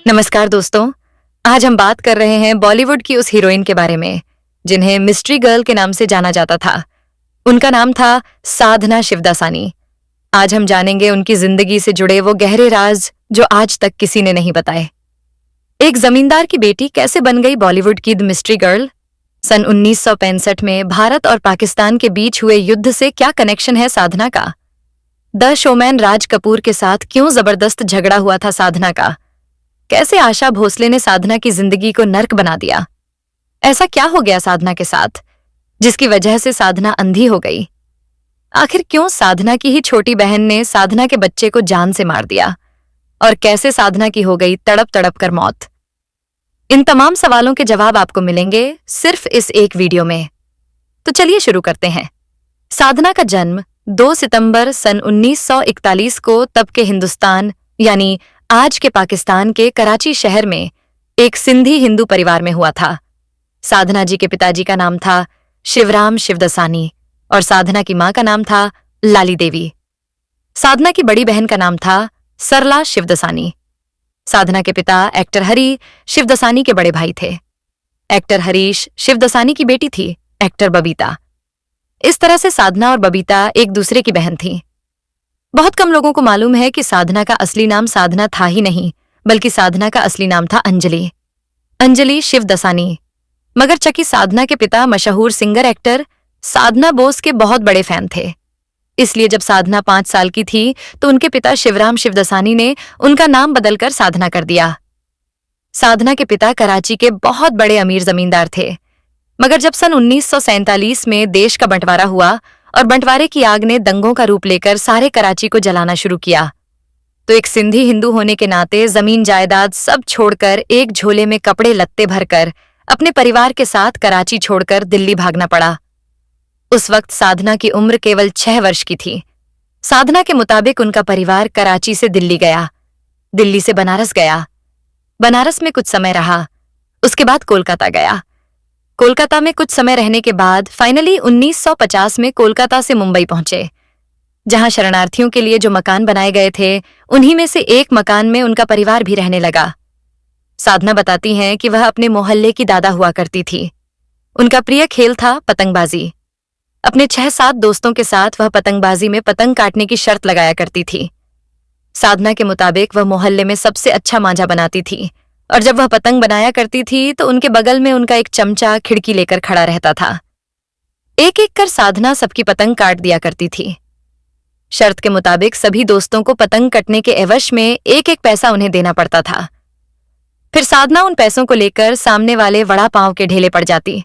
नमस्कार दोस्तों। आज हम बात कर रहे हैं बॉलीवुड की उस हीरोइन के बारे में जिन्हें मिस्ट्री गर्ल के नाम से जाना जाता था। उनका नाम था साधना शिवदासानी। आज हम जानेंगे उनकी जिंदगी से जुड़े वो गहरे राज जो आज तक किसी ने नहीं बताए। एक जमींदार की बेटी कैसे बन गई बॉलीवुड की द मिस्ट्री गर्ल? सन 1965 में भारत और पाकिस्तान के बीच हुए युद्ध से क्या कनेक्शन है साधना का? द शोमैन राज कपूर के साथ क्यों जबरदस्त झगड़ा हुआ था साधना का? कैसे आशा भोसले ने साधना की जिंदगी को नर्क बना दिया? ऐसा क्या हो गया साधना के साथ जिसकी वजह से साधना अंधी हो गई? आखिर क्यों साधना की ही छोटी बहन ने साधना के बच्चे को जान से मार दिया? और कैसे साधना की हो गई तड़प तड़प कर मौत? इन तमाम सवालों के जवाब आपको मिलेंगे सिर्फ इस एक वीडियो में। तो चलिए शुरू करते हैं। साधना का जन्म 2 सितंबर सन 1941 को तब के हिंदुस्तान यानी आज के पाकिस्तान के कराची शहर में एक सिंधी हिंदू परिवार में हुआ था। साधना जी के पिताजी का नाम था शिवराम शिवदसानी और साधना की मां का नाम था लाली देवी। साधना की बड़ी बहन का नाम था सरला शिवदसानी। साधना के पिता एक्टर हरी शिवदसानी के बड़े भाई थे। एक्टर हरीश शिवदसानी की बेटी थी एक्टर बबीता। इस तरह से साधना और बबीता एक दूसरे की बहन थी। बहुत कम लोगों को मालूम है कि साधना का असली नाम साधना था ही नहीं, बल्कि साधना का असली नाम था अंजलि शिवदसानी। मगर चकी साधना के पिता मशहूर सिंगर एक्टर साधना बोस के बहुत बड़े फैन थे। इसलिए जब साधना 5 साल की थी तो उनके पिता शिवराम शिवदसानी ने उनका नाम बदलकर साधना कर दिया। साधना के पिता कराची के बहुत बड़े अमीर जमींदार थे। मगर जब सन 1947 में देश का बंटवारा हुआ और बंटवारे की आग ने दंगों का रूप लेकर सारे कराची को जलाना शुरू किया, तो एक सिंधी हिंदू होने के नाते जमीन जायदाद सब छोड़कर एक झोले में कपड़े लत्ते भरकर अपने परिवार के साथ कराची छोड़कर दिल्ली भागना पड़ा। उस वक्त साधना की उम्र केवल 6 वर्ष की थी। साधना के मुताबिक उनका परिवार कराची से दिल्ली गया, दिल्ली से बनारस गया, बनारस में कुछ समय रहा, उसके बाद कोलकाता गया। कोलकाता में कुछ समय रहने के बाद फाइनली 1950 में कोलकाता से मुंबई पहुंचे, जहां शरणार्थियों के लिए जो मकान बनाए गए थे उन्हीं में से एक मकान में उनका परिवार भी रहने लगा। साधना बताती हैं कि वह अपने मोहल्ले की दादा हुआ करती थी। उनका प्रिय खेल था पतंगबाजी। अपने 6-7 दोस्तों के साथ वह पतंगबाजी में पतंग काटने की शर्त लगाया करती थी। साधना के मुताबिक वह मोहल्ले में सबसे अच्छा मांझा बनाती थी और जब वह पतंग बनाया करती थी तो उनके बगल में उनका एक चमचा खिड़की लेकर खड़ा रहता था। एक एक कर साधना सबकी पतंग काट दिया करती थी। शर्त के मुताबिक सभी दोस्तों को पतंग कटने के एवज में एक एक पैसा उन्हें देना पड़ता था। फिर साधना उन पैसों को लेकर सामने वाले वड़ा पाव के ढेले पड़ जाती,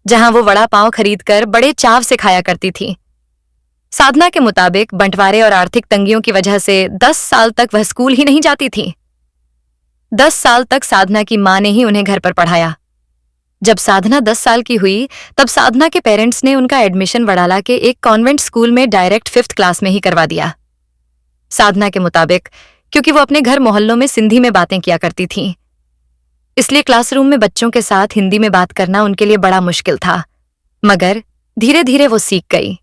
जहां वो वड़ा पाव खरीदकर बड़े चाव से खाया करती थी। साधना के मुताबिक बंटवारे और आर्थिक तंगियों की वजह से 10 साल तक वह स्कूल ही नहीं जाती थी। 10 साल तक साधना की मां ने ही उन्हें घर पर पढ़ाया। जब साधना 10 साल की हुई तब साधना के पेरेंट्स ने उनका एडमिशन वडाला के एक कॉन्वेंट स्कूल में डायरेक्ट 5th क्लास में ही करवा दिया। साधना के मुताबिक क्योंकि वो अपने घर मोहल्लों में सिंधी में बातें किया करती थीं, इसलिए क्लासरूम में बच्चों के साथ हिंदी में बात करना उनके लिए बड़ा मुश्किल था। मगर धीरे धीरे वो सीख गई।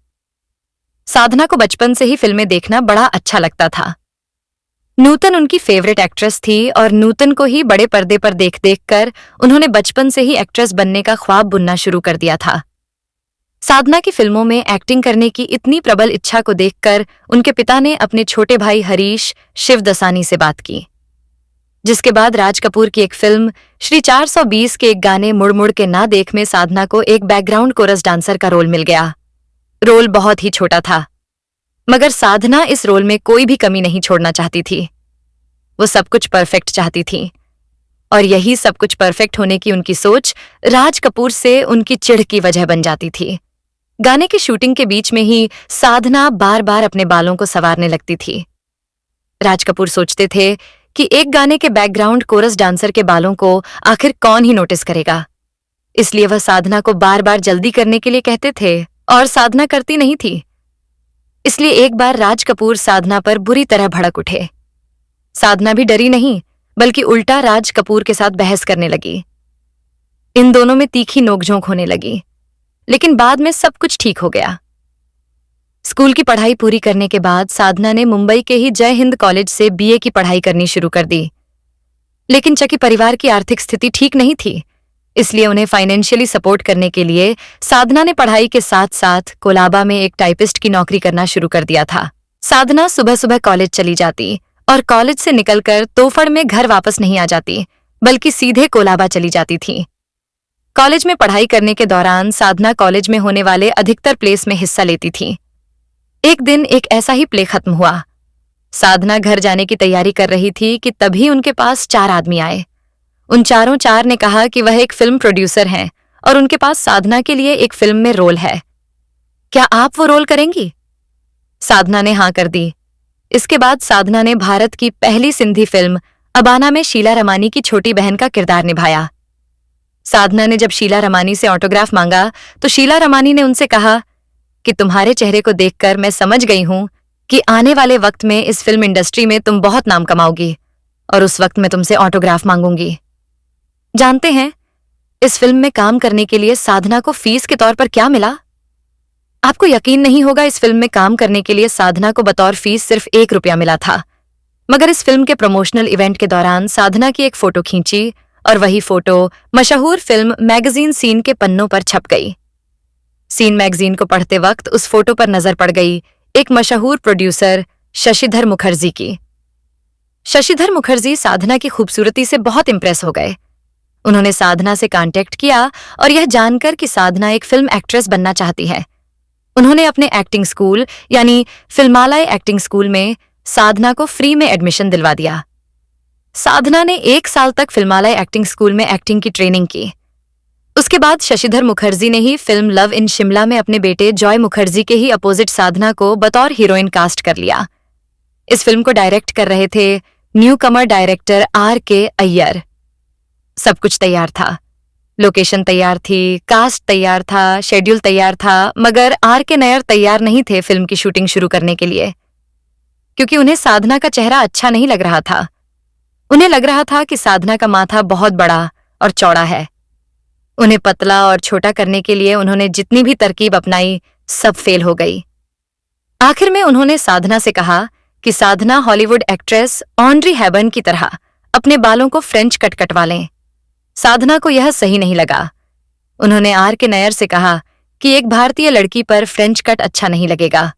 साधना को बचपन से ही फिल्में देखना बड़ा अच्छा लगता था। नूतन उनकी फेवरेट एक्ट्रेस थी और नूतन को ही बड़े पर्दे पर देख देख कर उन्होंने बचपन से ही एक्ट्रेस बनने का ख्वाब बुनना शुरू कर दिया था। साधना की फिल्मों में एक्टिंग करने की इतनी प्रबल इच्छा को देखकर उनके पिता ने अपने छोटे भाई हरीश शिवदसानी से बात की, जिसके बाद राज कपूर की एक फिल्म श्री 420 के एक गाने मुड़ मुड़ के ना देख में साधना को एक बैकग्राउंड कोरस डांसर का रोल मिल गया। रोल बहुत ही छोटा था, मगर साधना इस रोल में कोई भी कमी नहीं छोड़ना चाहती थी। वो सब कुछ परफेक्ट चाहती थी और यही सब कुछ परफेक्ट होने की उनकी सोच राज कपूर से उनकी चिढ़ की वजह बन जाती थी। गाने की शूटिंग के बीच में ही साधना बार बार अपने बालों को संवारने लगती थी। राज कपूर सोचते थे कि एक गाने के बैकग्राउंड कोरस डांसर के बालों को आखिर कौन ही नोटिस करेगा, इसलिए वह साधना को बार बार जल्दी करने के लिए कहते थे और साधना करती नहीं थी। इसलिए एक बार राज कपूर साधना पर बुरी तरह भड़क उठे। साधना भी डरी नहीं, बल्कि उल्टा राज कपूर के साथ बहस करने लगी। इन दोनों में तीखी नोकझोंक होने लगी, लेकिन बाद में सब कुछ ठीक हो गया। स्कूल की पढ़ाई पूरी करने के बाद साधना ने मुंबई के ही जय हिंद कॉलेज से बीए की पढ़ाई करनी शुरू कर दी। लेकिन चकी परिवार की आर्थिक स्थिति ठीक नहीं थी, इसलिए उन्हें फाइनेंशियली सपोर्ट करने के लिए साधना ने पढ़ाई के साथ साथ कोलाबा में एक टाइपिस्ट की नौकरी करना शुरू कर दिया था। साधना सुबह सुबह कॉलेज चली जाती और कॉलेज से निकलकर तोफड़ में घर वापस नहीं आ जाती, बल्कि सीधे कोलाबा चली जाती थी। कॉलेज में पढ़ाई करने के दौरान साधना कॉलेज में होने वाले अधिकतर प्लेस में हिस्सा लेती थी। एक दिन एक ऐसा ही प्ले खत्म हुआ। साधना घर जाने की तैयारी कर रही थी कि तभी उनके पास 4 आदमी आए। उन चारों चार ने कहा कि वह एक फिल्म प्रोड्यूसर हैं और उनके पास साधना के लिए एक फिल्म में रोल है। क्या आप वो रोल करेंगी? साधना ने हाँ कर दी। इसके बाद साधना ने भारत की पहली सिंधी फिल्म अबाना में शीला रमानी की छोटी बहन का किरदार निभाया। साधना ने जब शीला रमानी से ऑटोग्राफ मांगा तो शीला रमानी ने उनसे कहा कि तुम्हारे चेहरे को देखकर मैं समझ गई हूं कि आने वाले वक्त में इस फिल्म इंडस्ट्री में तुम बहुत नाम कमाओगी और उस वक्त मैं तुमसे ऑटोग्राफ मांगूंगी। जानते हैं इस फिल्म में काम करने के लिए साधना को फीस के तौर पर क्या मिला? आपको यकीन नहीं होगा, इस फिल्म में काम करने के लिए साधना को बतौर फीस सिर्फ 1 रुपया मिला था। मगर इस फिल्म के प्रमोशनल इवेंट के दौरान साधना की एक फोटो खींची और वही फोटो मशहूर फिल्म मैगजीन सीन के पन्नों पर छप गई। सीन मैगजीन को पढ़ते वक्त उस फोटो पर नजर पड़ गई एक मशहूर प्रोड्यूसर शशिधर मुखर्जी की। शशिधर मुखर्जी साधना की खूबसूरती से बहुत इंप्रेस हो गए। उन्होंने साधना से कांटेक्ट किया और यह जानकर कि साधना एक फिल्म एक्ट्रेस बनना चाहती है, उन्होंने अपने एक्टिंग स्कूल यानी फिल्मालय एक्टिंग स्कूल में साधना को फ्री में एडमिशन दिलवा दिया। साधना ने 1 साल तक फिल्मालय एक्टिंग स्कूल में एक्टिंग की ट्रेनिंग की। उसके बाद शशिधर मुखर्जी ने ही फिल्म लव इन शिमला में अपने बेटे जॉय मुखर्जी के ही अपोजिट साधना को बतौर हीरोइन कास्ट कर लिया। इस फिल्म को डायरेक्ट कर रहे थे न्यू कमर डायरेक्टर R.K. अय्यर। सब कुछ तैयार था, लोकेशन तैयार थी, कास्ट तैयार था, शेड्यूल तैयार था, मगर R.K. नयर तैयार नहीं थे फिल्म की शूटिंग शुरू करने के लिए, क्योंकि उन्हें साधना का चेहरा अच्छा नहीं लग रहा था। उन्हें लग रहा था कि साधना का माथा बहुत बड़ा और चौड़ा है। उन्हें पतला और छोटा करने के लिए उन्होंने जितनी भी तरकीब अपनाई सब फेल हो गई। आखिर में उन्होंने साधना से कहा कि साधना हॉलीवुड एक्ट्रेस ऑड्री हेबर्न की तरह अपने बालों को फ्रेंच कट कटवा लें। साधना को यह सही नहीं लगा। उन्होंने R.K. नयर से कहा कि एक भारतीय लड़की पर फ्रेंच कट अच्छा नहीं लगेगा,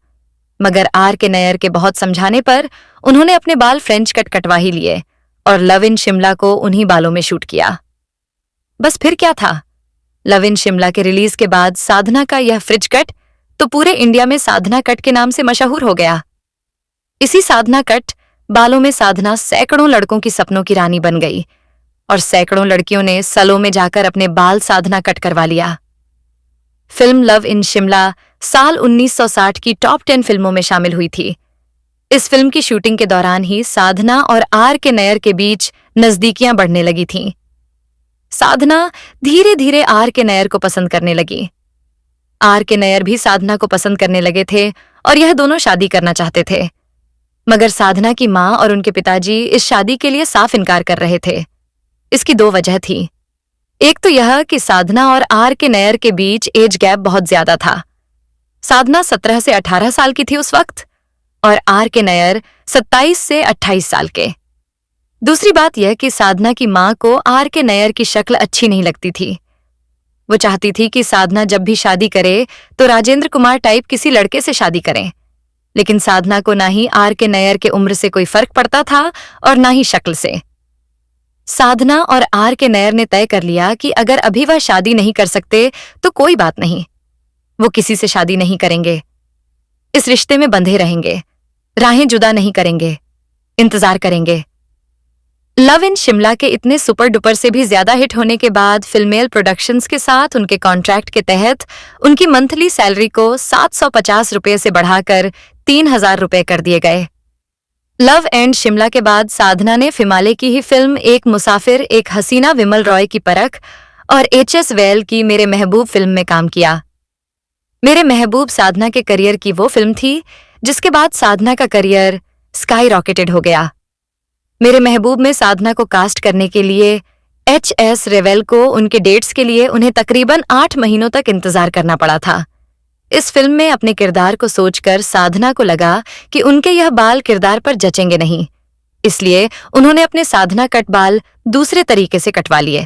मगर R.K. नयर के बहुत समझाने पर उन्होंने अपने बाल फ्रेंच कट कटवा ही लिए और लव इन शिमला को उन्हीं बालों में शूट किया। बस फिर क्या था, लव इन शिमला के रिलीज के बाद साधना का यह फ्रिज कट तो पूरे इंडिया में साधना कट के नाम से मशहूर हो गया। इसी साधना कट बालों में साधना सैकड़ों लड़कों की सपनों की रानी बन गई और सैकड़ों लड़कियों ने सलों में जाकर अपने बाल साधना कट करवा लिया। फिल्म लव इन शिमला साल 1960 की टॉप 10 फिल्मों में शामिल हुई थी। इस फिल्म की शूटिंग के दौरान ही साधना और R.K. नयर के बीच नजदीकियां बढ़ने लगी थीं। साधना धीरे धीरे R.K. नयर को पसंद करने लगी। R.K. नयर भी साधना को पसंद करने लगे थे और यह दोनों शादी करना चाहते थे, मगर साधना की मां और उनके पिताजी इस शादी के लिए साफ इनकार कर रहे थे। इसकी 2 वजह थी। एक तो यह कि साधना और R.K. नयर के बीच एज गैप बहुत ज्यादा था। साधना 17 से 18 साल की थी उस वक्त और R.K. नयर 27 से 28 साल के। दूसरी बात यह कि साधना की मां को R.K. नयर की शक्ल अच्छी नहीं लगती थी। वो चाहती थी कि साधना जब भी शादी करे तो राजेंद्र कुमार टाइप किसी लड़के से शादी करें, लेकिन साधना को ना ही R.K. नयर के उम्र से कोई फर्क पड़ता था और ना ही शक्ल से। साधना और R.K. नयर ने तय कर लिया कि अगर अभी वह शादी नहीं कर सकते तो कोई बात नहीं, वो किसी से शादी नहीं करेंगे, इस रिश्ते में बंधे रहेंगे, राहें जुदा नहीं करेंगे, इंतजार करेंगे। लव इन शिमला के इतने सुपर डुपर से भी ज्यादा हिट होने के बाद फिल्मेल प्रोडक्शंस के साथ उनके कॉन्ट्रैक्ट के तहत उनकी मंथली सैलरी को 750 रुपये से बढ़ाकर 3000 रुपये कर दिए गए। लव एंड शिमला के बाद साधना ने फिल्माले की ही फिल्म एक मुसाफिर एक हसीना विमल रॉय की परख और H.S. वेल की मेरे महबूब फिल्म में काम किया। मेरे महबूब साधना के करियर की वो फिल्म थी जिसके बाद साधना का करियर स्काई रॉकेटेड हो गया। मेरे महबूब में साधना को कास्ट करने के लिए H.S. रेवेल को उनके डेट्स के लिए उन्हें तकरीबन 8 महीनों तक इंतजार करना पड़ा था। इस फिल्म में अपने किरदार को सोचकर साधना को लगा कि उनके यह बाल किरदार पर जचेंगे नहीं, इसलिए उन्होंने अपने साधना कट बाल दूसरे तरीके से कटवा लिए।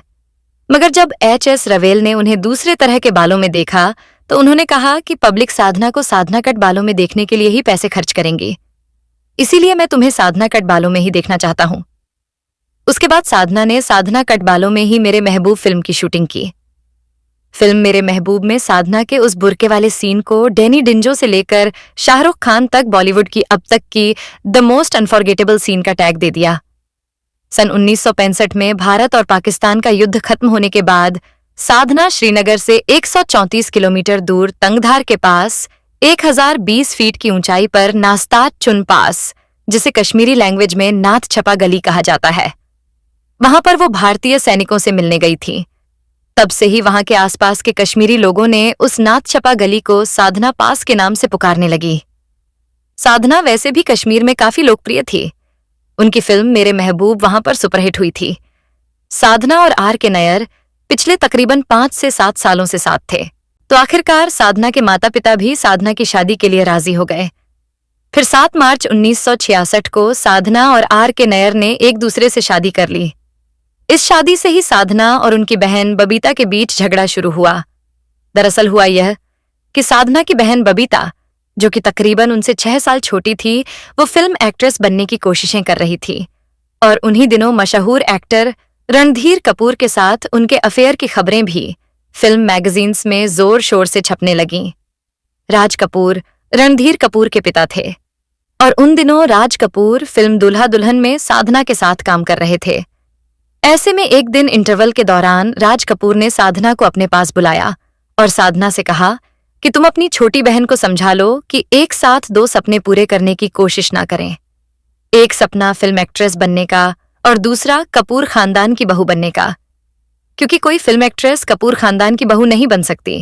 मगर जब एच.एस. रवेल ने उन्हें दूसरे तरह के बालों में देखा तो उन्होंने कहा कि पब्लिक साधना को साधना कट बालों में देखने के लिए ही पैसे खर्च करेंगी, इसीलिए मैं तुम्हें साधना कट बालों में ही देखना चाहता हूं। उसके बाद साधना ने साधना कट बालों में ही मेरे महबूब फिल्म की शूटिंग की। फिल्म मेरे महबूब में साधना के उस बुरके वाले सीन को डैनी डिंजो से लेकर शाहरुख खान तक बॉलीवुड की अब तक की द मोस्ट अनफॉरगेटेबल सीन का टैग दे दिया। सन 1965 में भारत और पाकिस्तान का युद्ध खत्म होने के बाद साधना श्रीनगर से 134 किलोमीटर दूर तंगधार के पास 1020 फीट की ऊंचाई पर नास्तात चुन पास, जिसे कश्मीरी लैंग्वेज में नाथ छपा गली कहा जाता है, वहां पर वो भारतीय सैनिकों से मिलने गई थी। तब से ही वहां के आसपास के कश्मीरी लोगों ने उस नाथ छपा गली को साधना पास के नाम से पुकारने लगी। साधना वैसे भी कश्मीर में काफी लोकप्रिय थी। उनकी फिल्म मेरे महबूब वहां पर सुपरहिट हुई थी। साधना और आर के नैयर पिछले तकरीबन 5 से 7 सालों से साथ थे, तो आखिरकार साधना के माता पिता भी साधना की शादी के लिए राजी हो गए। फिर 7 मार्च 1966 को साधना और आर के नैयर ने एक दूसरे से शादी कर ली। इस शादी से ही साधना और उनकी बहन बबीता के बीच झगड़ा शुरू हुआ। दरअसल हुआ यह कि साधना की बहन बबीता, जो कि तकरीबन उनसे 6 साल छोटी थी, वो फिल्म एक्ट्रेस बनने की कोशिशें कर रही थी और उन्हीं दिनों मशहूर एक्टर रणधीर कपूर के साथ उनके अफेयर की खबरें भी फिल्म मैगजीन्स में जोर शोर से छपने लगीं। राज कपूर रणधीर कपूर के पिता थे और उन दिनों राज कपूर फिल्म दूल्हा दुल्हन में साधना के साथ काम कर रहे थे। ऐसे में एक दिन इंटरवल के दौरान राज कपूर ने साधना को अपने पास बुलाया और साधना से कहा कि तुम अपनी छोटी बहन को समझा लो कि एक साथ 2 सपने पूरे करने की कोशिश ना करें। एक सपना फिल्म एक्ट्रेस बनने का और दूसरा कपूर खानदान की बहू बनने का, क्योंकि कोई फिल्म एक्ट्रेस कपूर खानदान की बहू नहीं बन सकती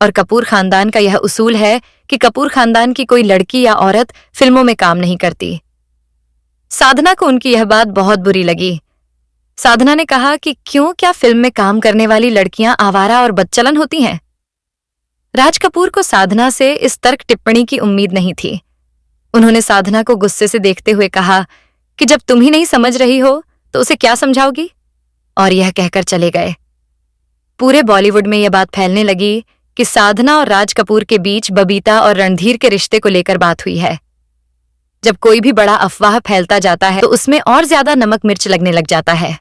और कपूर खानदान का यह उसूल है कि कपूर खानदान की कोई लड़की या औरत फिल्मों में काम नहीं करती। साधना को उनकी यह बात बहुत बुरी लगी। साधना ने कहा कि क्यों, क्या फिल्म में काम करने वाली लड़कियां आवारा और बदचलन होती हैं? राज कपूर को साधना से इस तर्क टिप्पणी की उम्मीद नहीं थी। उन्होंने साधना को गुस्से से देखते हुए कहा कि जब तुम ही नहीं समझ रही हो तो उसे क्या समझाओगी, और यह कहकर चले गए। पूरे बॉलीवुड में यह बात फैलने लगी कि साधना और राज कपूर के बीच बबीता और रणधीर के रिश्ते को लेकर बात हुई है। जब कोई भी बड़ा अफवाह फैलता जाता है तो उसमें और ज्यादा नमक मिर्च लगने लग जाता है।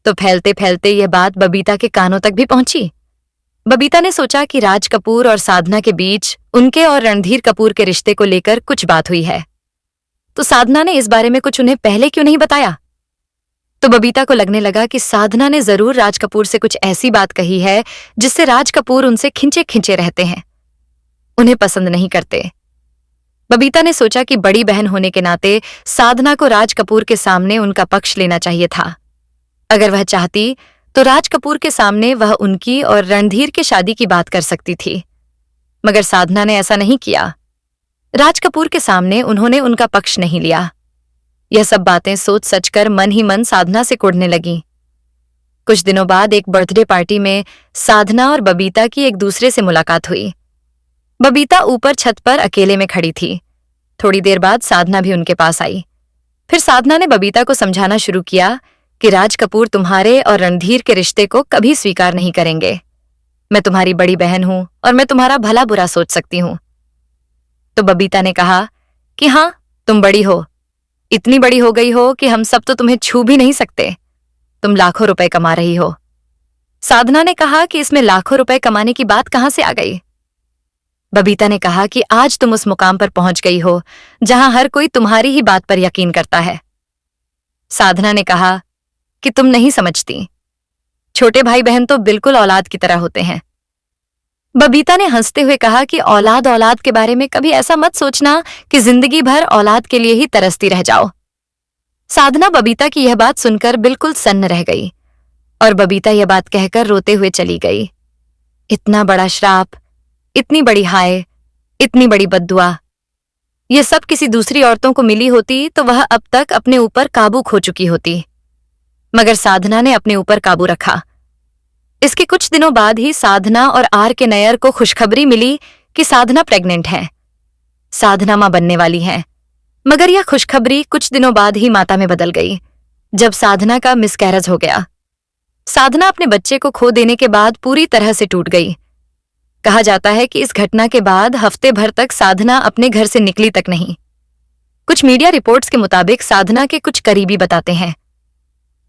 तो फैलते फैलते यह बात बबीता के कानों तक भी पहुंची। बबीता ने सोचा कि राज कपूर और साधना के बीच उनके और रणधीर कपूर के रिश्ते को लेकर कुछ बात हुई है, तो साधना ने इस बारे में कुछ उन्हें पहले क्यों नहीं बताया। तो बबीता को लगने लगा कि साधना ने जरूर राज कपूर से कुछ ऐसी बात कही है जिससे राज कपूर उनसे खिंचे खिंचे रहते हैं, उन्हें पसंद नहीं करते। बबीता ने सोचा कि बड़ी बहन होने के नाते साधना को राज कपूर के सामने उनका पक्ष लेना चाहिए था। अगर वह चाहती तो राज कपूर के सामने वह उनकी और रणधीर की शादी की बात कर सकती थी, मगर साधना ने ऐसा नहीं किया। राज कपूर के सामने उन्होंने उनका पक्ष नहीं लिया। यह सब बातें सोच सच कर मन ही मन साधना से कुढ़ने लगीं। कुछ दिनों बाद एक बर्थडे पार्टी में साधना और बबीता की एक दूसरे से मुलाकात हुई। बबीता ऊपर छत पर अकेले में खड़ी थी। थोड़ी देर बाद साधना भी उनके पास आई। फिर साधना ने बबीता को समझाना शुरू किया कि राज कपूर तुम्हारे और रणधीर के रिश्ते को कभी स्वीकार नहीं करेंगे। मैं तुम्हारी बड़ी बहन हूं और मैं तुम्हारा भला बुरा सोच सकती हूं। तो बबीता ने कहा कि हाँ, तुम बड़ी हो, इतनी बड़ी हो गई हो कि हम सब तो तुम्हें छू भी नहीं सकते। तुम लाखों रुपए कमा रही हो। साधना ने कहा कि इसमें लाखों रुपए कमाने की बात कहां से आ गई। बबीता ने कहा कि आज तुम उस मुकाम पर पहुंच गई हो जहां हर कोई तुम्हारी ही बात पर यकीन करता है। साधना ने कहा कि तुम नहीं समझती, छोटे भाई बहन तो बिल्कुल औलाद की तरह होते हैं। बबीता ने हंसते हुए कहा कि औलाद औलाद के बारे में कभी ऐसा मत सोचना कि जिंदगी भर औलाद के लिए ही तरसती रह जाओ। साधना बबीता की यह बात सुनकर बिल्कुल सन्न रह गई और बबीता यह बात कहकर रोते हुए चली गई। इतना बड़ा श्राप, इतनी बड़ी हाय, इतनी बड़ी बद्दुआ, यह सब किसी दूसरी औरतों को मिली होती तो वह अब तक अपने ऊपर काबू खो चुकी होती, मगर साधना ने अपने ऊपर काबू रखा। इसके कुछ दिनों बाद ही साधना और आर के नैयर को खुशखबरी मिली कि साधना प्रेग्नेंट है, साधना मां बनने वाली हैं। मगर यह खुशखबरी कुछ दिनों बाद ही माता में बदल गई, जब साधना का मिसकैरेज हो गया। साधना अपने बच्चे को खो देने के बाद पूरी तरह से टूट गई। कहा जाता है कि इस घटना के बाद हफ्ते भर तक साधना अपने घर से निकली तक नहीं। कुछ मीडिया रिपोर्ट्स के मुताबिक साधना के कुछ करीबी बताते हैं,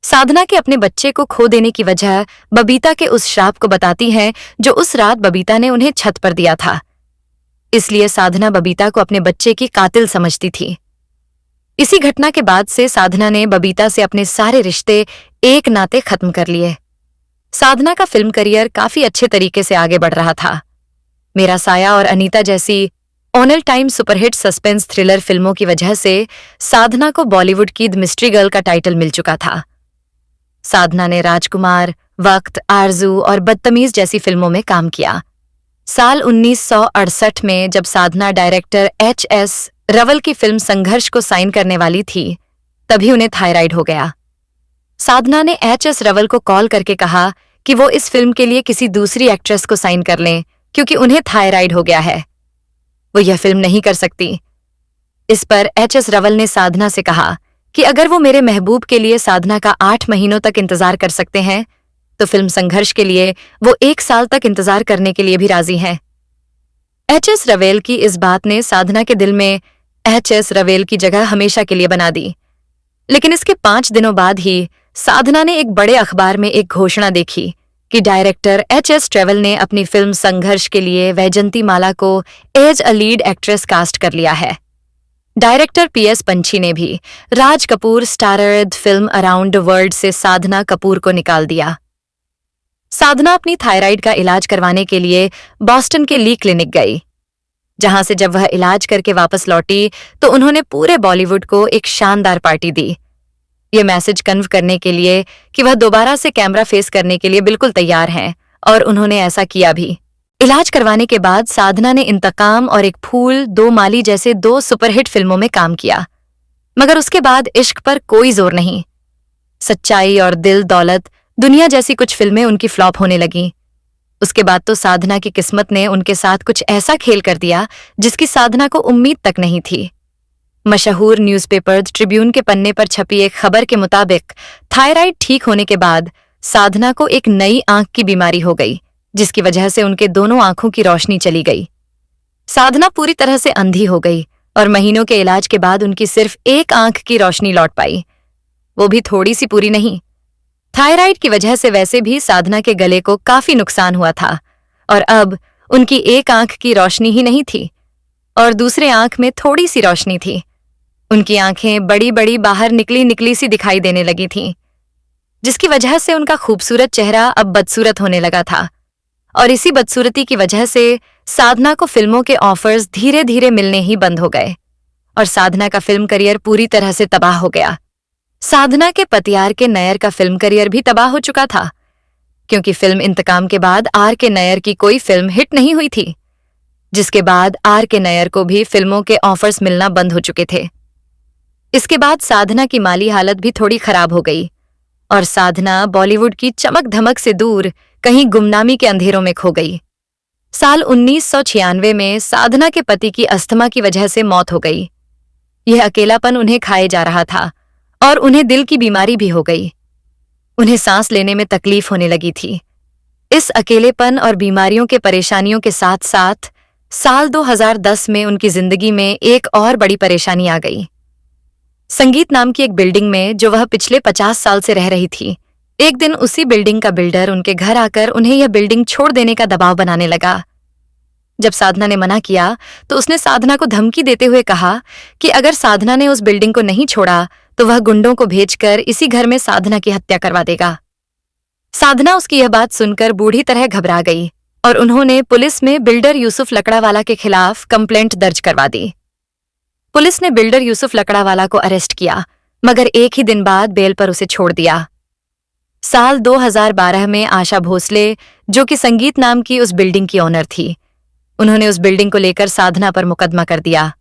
साधना के अपने बच्चे को खो देने की वजह बबीता के उस श्राप को बताती हैं जो उस रात बबीता ने उन्हें छत पर दिया था। इसलिए साधना बबीता को अपने बच्चे की कातिल समझती थी। इसी घटना के बाद से साधना ने बबीता से अपने सारे रिश्ते एक नाते खत्म कर लिए। साधना का फिल्म करियर काफी अच्छे तरीके से आगे बढ़ रहा था। मेरा साया और अनीता जैसी ऑनल टाइम सुपरहिट सस्पेंस थ्रिलर फिल्मों की वजह से साधना को बॉलीवुड की द मिस्ट्री गर्ल का टाइटल मिल चुका था। साधना ने राजकुमार, वक्त, आरजू और बदतमीज जैसी फिल्मों में काम किया। साल 1968 में जब साधना डायरेक्टर H.S. रवल की फिल्म संघर्ष को साइन करने वाली थी, तभी उन्हें थायराइड हो गया। साधना ने H.S. रवल को कॉल करके कहा कि वो इस फिल्म के लिए किसी दूसरी एक्ट्रेस को साइन कर लें क्योंकि उन्हें थायराइड हो गया है, वो यह फिल्म नहीं कर सकती। इस पर H.S. रवल ने साधना से कहा कि अगर वो मेरे महबूब के लिए साधना का 8 महीनों तक इंतजार कर सकते हैं, तो फिल्म संघर्ष के लिए वो 1 साल तक इंतजार करने के लिए भी राजी हैं। H.S. रवेल की इस बात ने साधना के दिल में H.S. रवेल की जगह हमेशा के लिए बना दी। लेकिन इसके 5 दिनों बाद ही साधना ने एक बड़े अखबार में एक घोषणा देखी कि डायरेक्टर H.S. ट्रेवल ने अपनी फिल्म संघर्ष के लिए वैजंती माला को as a lead actress cast कर लिया है। Director P.S. पंछी ने भी Raj Kapoor starred film around the world से साधना कपूर को निकाल दिया। साधना अपनी थायराइड का इलाज करवाने के लिए बॉस्टन के ली क्लिनिक गई, जहां से जब वह इलाज करके वापस लौटी तो उन्होंने पूरे बॉलीवुड को एक शानदार पार्टी दी, ये मैसेज कन्वे करने के लिए कि वह दोबारा से कैमरा फेस करने के लिए बिल्कुल तैयार हैं, और उन्होंने ऐसा किया भी। इलाज करवाने के बाद साधना ने इंतकाम और एक फूल, 2 माली जैसे 2 सुपरहिट फिल्मों में काम किया, मगर उसके बाद इश्क पर कोई जोर नहीं। सच्चाई और दिल दौलत, दुनिया जैसी कुछ फिल्में उनकी फ्लॉप होने लगीं। उसके बाद तो साधना की किस्मत ने उनके साथ कुछ ऐसा खेल कर दिया जिसकी साधना को उम्मीद तक नहीं थी। मशहूर न्यूज़पेपर ट्रिब्यून के पन्ने पर छपी एक खबर के मुताबिक थायराइड ठीक होने के बाद साधना को एक नई आंख की बीमारी हो गई, जिसकी वजह से उनके दोनों आंखों की रोशनी चली गई। साधना पूरी तरह से अंधी हो गई और महीनों के इलाज के बाद उनकी सिर्फ एक आंख की रोशनी लौट पाई, वो भी थोड़ी सी पूरी नहीं। थायराइड की वजह से वैसे भी साधना के गले को काफी नुकसान हुआ था, और अब उनकी एक आंख की रोशनी ही नहीं थी और दूसरे आंख में थोड़ी सी रोशनी थी। उनकी आंखें बड़ी बड़ी बाहर निकली निकली सी दिखाई देने लगी थीं, जिसकी वजह से उनका खूबसूरत चेहरा अब बदसूरत होने लगा था। और इसी बदसूरती की वजह से साधना को फिल्मों के ऑफर्स धीरे धीरे मिलने ही बंद हो गए और साधना का फिल्म करियर पूरी तरह से तबाह हो गया। साधना के पति R.K. नैयर का फिल्म करियर भी तबाह हो चुका था, क्योंकि फिल्म इंतकाम के बाद R.K. नैयर की कोई फिल्म हिट नहीं हुई थी, जिसके बाद R.K. नैयर को भी फिल्मों के ऑफर्स मिलना बंद हो चुके थे। इसके बाद साधना की माली हालत भी थोड़ी खराब हो गई और साधना बॉलीवुड की चमक धमक से दूर कहीं गुमनामी के अंधेरों में खो गई। साल 1996 में साधना के पति की अस्थमा की वजह से मौत हो गई। यह अकेलापन उन्हें खाए जा रहा था और उन्हें दिल की बीमारी भी हो गई। उन्हें सांस लेने में तकलीफ होने लगी थी। इस अकेलेपन और बीमारियों के परेशानियों के साथ साथ साल 2010 में उनकी जिंदगी में एक और बड़ी परेशानी आ गई। संगीत नाम की एक बिल्डिंग में जो वह पिछले 50 साल से रह रही थी, एक दिन उसी बिल्डिंग का बिल्डर उनके घर आकर उन्हें यह बिल्डिंग छोड़ देने का दबाव बनाने लगा। जब साधना ने मना किया तो उसने साधना को धमकी देते हुए कहा कि अगर साधना ने उस बिल्डिंग को नहीं छोड़ा तो वह गुंडों को भेजकर इसी घर में साधना की हत्या करवा देगा। साधना उसकी यह बात सुनकर बूढ़ी तरह घबरा गई और उन्होंने पुलिस में बिल्डर यूसुफ लकड़ावाला के खिलाफ कंप्लेंट दर्ज करवा दी। पुलिस ने बिल्डर यूसुफ लकड़ावाला को अरेस्ट किया, मगर एक ही दिन बाद बेल पर उसे छोड़ दिया। साल 2012 में आशा भोसले, जो कि संगीत नाम की उस बिल्डिंग की ओनर थी, उन्होंने उस बिल्डिंग को लेकर साधना पर मुकदमा कर दिया।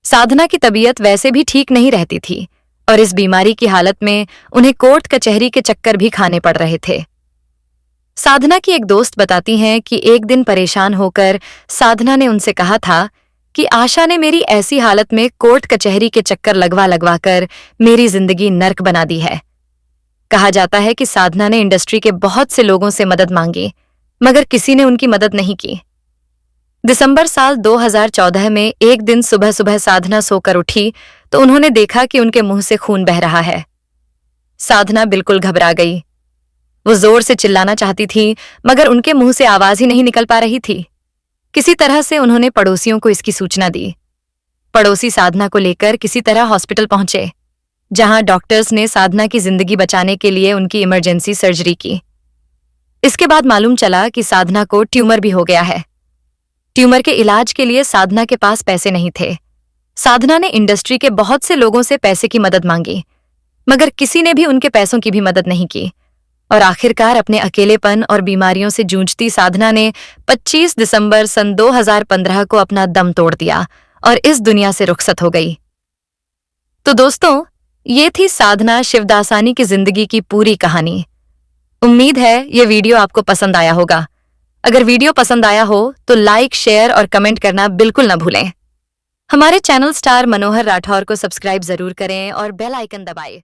साधना की तबीयत वैसे भी ठीक नहीं रहती थी और इस बीमारी की हालत में उन्हें कोर्ट कचहरी के चक्कर भी खाने पड़ रहे थे। साधना की एक दोस्त बताती हैं कि एक दिन परेशान होकर साधना ने उनसे कहा था कि आशा ने मेरी ऐसी हालत में कोर्ट कचहरी के चक्कर लगवा लगवा कर मेरी जिंदगी नर्क बना दी है। कहा जाता है कि साधना ने इंडस्ट्री के बहुत से लोगों से मदद मांगी, मगर किसी ने उनकी मदद नहीं की। दिसंबर साल 2014 में एक दिन सुबह सुबह साधना सोकर उठी तो उन्होंने देखा कि उनके मुंह से खून बह रहा है। साधना बिल्कुल घबरा गई। वो जोर से चिल्लाना चाहती थी, मगर उनके मुंह से आवाज ही नहीं निकल पा रही थी। किसी तरह से उन्होंने पड़ोसियों को इसकी सूचना दी। पड़ोसी साधना को लेकर किसी तरह हॉस्पिटल पहुंचे, जहां डॉक्टर्स ने साधना की जिंदगी बचाने के लिए उनकी इमरजेंसी सर्जरी की। इसके बाद मालूम चला कि साधना को ट्यूमर भी हो गया है। ट्यूमर के इलाज के लिए साधना के पास पैसे नहीं थे। साधना ने इंडस्ट्री के बहुत से लोगों से पैसे की मदद मांगी, मगर किसी ने भी उनके पैसों की भी मदद नहीं की। और आखिरकार अपने अकेलेपन और बीमारियों से जूझती साधना ने 25 दिसंबर सन 2015 को अपना दम तोड़ दिया और इस दुनिया से रुखसत हो गई। तो दोस्तों, ये थी साधना शिवदासानी की जिंदगी की पूरी कहानी। उम्मीद है ये वीडियो आपको पसंद आया होगा। अगर वीडियो पसंद आया हो तो लाइक, शेयर और कमेंट करना बिल्कुल न भूलें। हमारे चैनल स्टार मनोहर राठौर को सब्सक्राइब जरूर करें और बेल आइकन दबाएं।